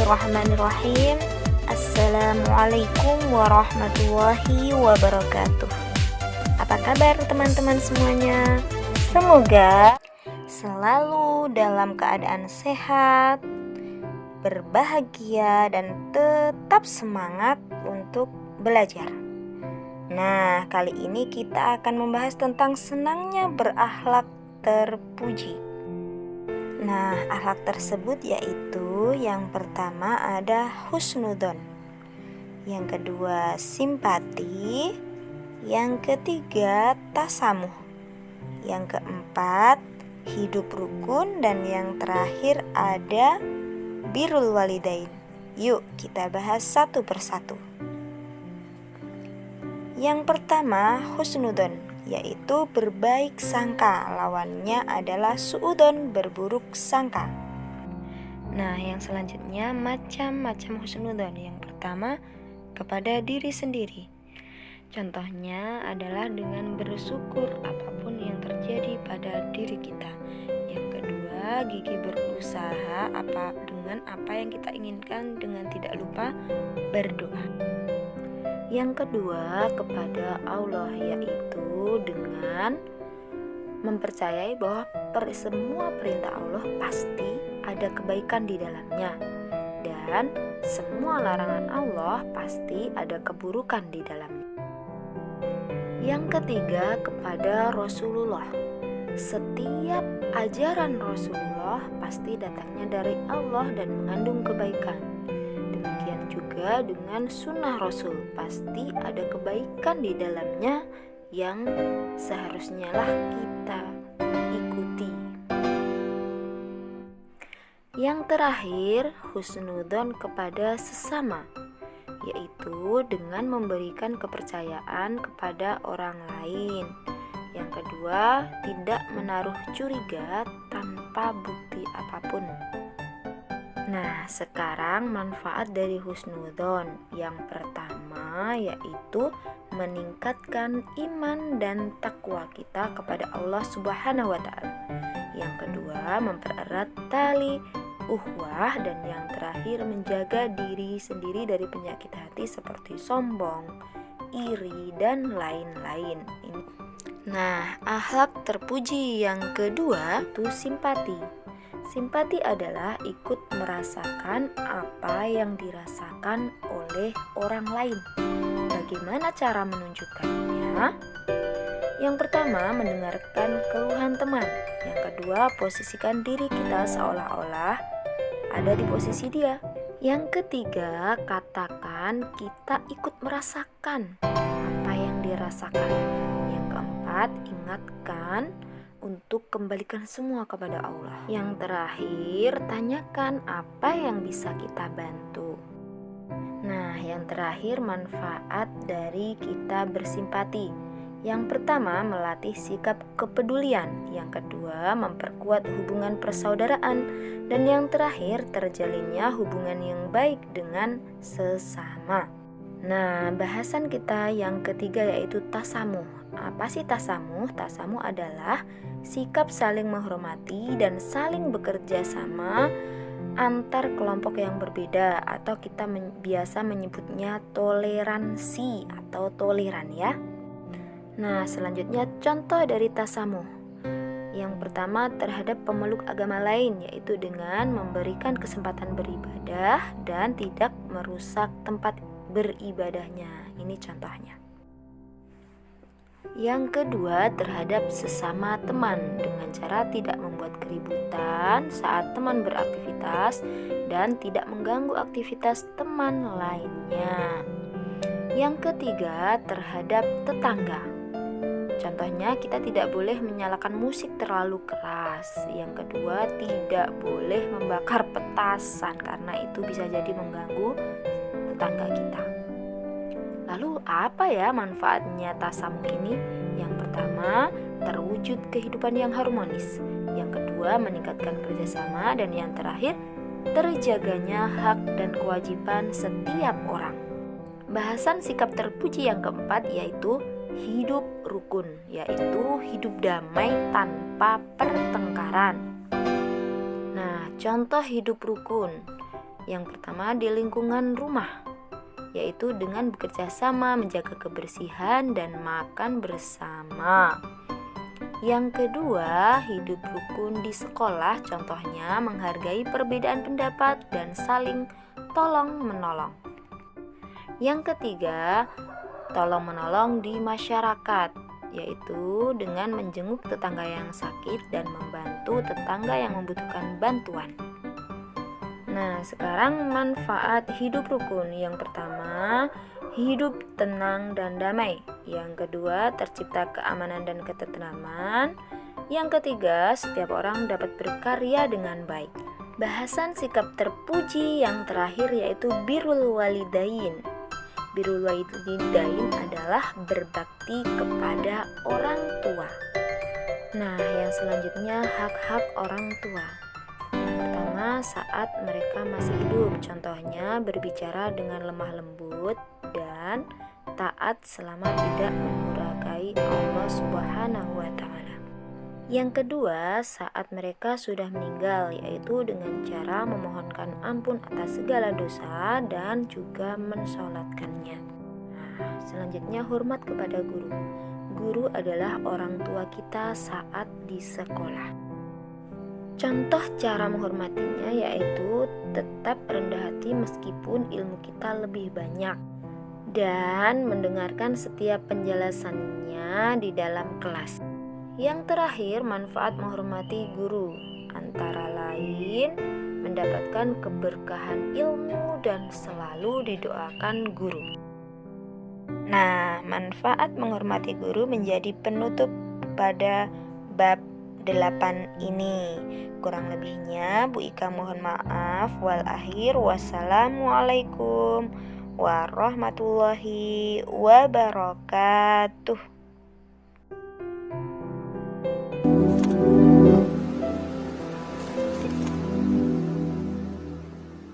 Bismillahirrahmanirrahim. Assalamualaikum warahmatullahi wabarakatuh. Apa kabar teman-teman semuanya? Semoga selalu dalam keadaan sehat, berbahagia, dan tetap semangat untuk belajar. Nah, kali ini kita akan membahas tentang senangnya berakhlak terpuji. Nah, akhlak tersebut yaitu yang pertama ada husnudzon, yang kedua simpati, yang ketiga tasamuh, yang keempat hidup rukun, dan yang terakhir ada birrul walidain. Yuk kita bahas satu persatu. Yang pertama husnudzon, yaitu berbaik sangka, lawannya adalah suudzon, berburuk sangka. Nah, yang selanjutnya macam-macam husnudzon. Yang pertama kepada diri sendiri. Contohnya adalah dengan bersyukur apapun yang terjadi pada diri kita. Yang kedua, gigih berusaha dengan apa yang kita inginkan dengan tidak lupa berdoa. Yang kedua kepada Allah, yaitu dengan mempercayai bahwa semua perintah Allah pasti ada kebaikan di dalamnya, dan semua larangan Allah pasti ada keburukan di dalamnya. Yang ketiga kepada Rasulullah. Setiap ajaran Rasulullah pasti datangnya dari Allah dan mengandung kebaikan. Demikian juga dengan sunnah Rasul, pasti ada kebaikan di dalamnya yang seharusnya lah kita ikuti. Yang terakhir, husnudzon kepada sesama, yaitu dengan memberikan kepercayaan kepada orang lain. Yang kedua, tidak menaruh curiga tanpa bukti apapun. Nah, sekarang manfaat dari husnudzon. Yang pertama yaitu meningkatkan iman dan takwa kita kepada Allah Subhanahu wa Ta'ala. Yang kedua, mempererat tali uhwah, dan yang terakhir menjaga diri sendiri dari penyakit hati seperti sombong, iri, dan lain-lain. Nah, akhlak terpuji yang kedua itu simpati. Simpati adalah ikut merasakan apa yang dirasakan oleh orang lain. Bagaimana cara menunjukkannya? Yang pertama, mendengarkan keluhan teman. Yang kedua, posisikan diri kita seolah-olah ada di posisi dia. Yang ketiga, katakan kita ikut merasakan apa yang dirasakan. Yang keempat, ingatkan untuk kembalikan semua kepada Allah. Yang terakhir, tanyakan apa yang bisa kita bantu. Nah, yang terakhir manfaat dari kita bersimpati. Yang pertama, melatih sikap kepedulian. Yang kedua, memperkuat hubungan persaudaraan. Dan yang terakhir, terjalinnya hubungan yang baik dengan sesama. Nah, bahasan kita yang ketiga yaitu tasamuh. Apa sih tasamuh? Tasamuh adalah sikap saling menghormati dan saling bekerja sama antar kelompok yang berbeda, atau kita biasa menyebutnya toleransi atau toleran ya. Nah, selanjutnya contoh dari tasamuh. Yang pertama terhadap pemeluk agama lain, yaitu dengan memberikan kesempatan beribadah dan tidak merusak tempat beribadahnya. Ini contohnya. Yang kedua terhadap sesama teman, dengan cara tidak membuat keributan saat teman beraktivitas dan tidak mengganggu aktivitas teman lainnya. Yang ketiga terhadap tetangga. Contohnya, kita tidak boleh menyalakan musik terlalu keras. Yang kedua, tidak boleh membakar petasan karena itu bisa jadi mengganggu tetangga kita. Lalu apa ya manfaatnya tasamuh ini? Yang pertama, terwujud kehidupan yang harmonis. Yang kedua, meningkatkan kerjasama. Dan yang terakhir, terjaganya hak dan kewajiban setiap orang. Bahasan sikap terpuji yang keempat yaitu hidup rukun, yaitu hidup damai tanpa pertengkaran. Nah, contoh hidup rukun Yang pertama di lingkungan rumah, yaitu dengan bekerja sama menjaga kebersihan dan makan bersama. Yang kedua, hidup rukun di sekolah, contohnya menghargai perbedaan pendapat dan saling tolong-menolong. Yang ketiga, tolong-menolong di masyarakat, yaitu dengan menjenguk tetangga yang sakit dan membantu tetangga yang membutuhkan bantuan. Nah, sekarang manfaat hidup rukun. Yang pertama, hidup tenang dan damai. Yang kedua, tercipta keamanan dan ketentraman. Yang ketiga, setiap orang dapat berkarya dengan baik. Bahasan sikap terpuji yang terakhir yaitu birrul walidain. Birrul walidain adalah berbakti kepada orang tua. Nah, yang selanjutnya hak-hak orang tua. Yang pertama, saat mereka masih hidup, contohnya berbicara dengan lemah lembut dan taat selama tidak mendurhakai Allah Subhanahu wa Ta'ala. Yang kedua, saat mereka sudah meninggal, yaitu dengan cara memohonkan ampun atas segala dosa dan juga mensolatkannya. Nah, selanjutnya hormat kepada guru. Guru adalah orang tua kita saat di sekolah. Contoh cara menghormatinya yaitu tetap rendah hati meskipun ilmu kita lebih banyak dan mendengarkan setiap penjelasannya di dalam kelas. Yang terakhir, manfaat menghormati guru antara lain mendapatkan keberkahan ilmu dan selalu didoakan guru. Nah, manfaat menghormati guru menjadi penutup pada bab 8 ini. Kurang lebihnya Bu Ika mohon maaf. Wal akhir, wassalamualaikum warahmatullahi wabarakatuh.